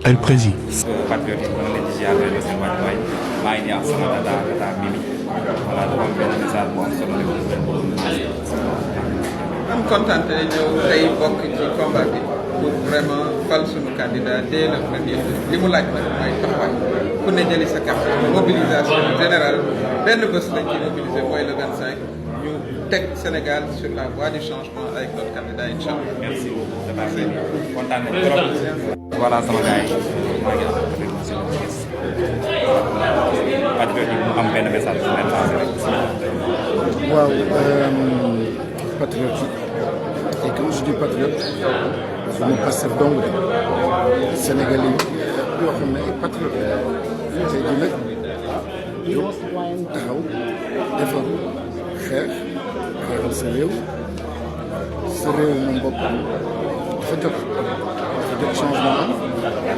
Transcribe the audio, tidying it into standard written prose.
El Prési. patriote yi mën leen di ziar leen seen wàccuwaay maa ngi nii ak sama tata Mimi voilà dafa am benn message bu am solo am kontaan te ñëw tey bokk ci combat bi pour vraiment fal suñu candidat dès le premier tour li mu laaj nag mooy taxawaay ku ne jëli sa carte mobilisation générale benn bés lañ ci mobiliser mooy le 25 ñu teg Sénégal sur la voie du changement avec notre candidat incha allah. merci beaucoup kontaan nañ trop. voilà sama gars yi maa ngi am patriote yi mu am benn message bu leen lancé rek. waaw patriote yi et quand je dis patriote je ne passe donc Sénégalais yoo xam ne ay patriote tey jii nag yow taxaw defar xeexal sa réew moom boppam dafa jot changement am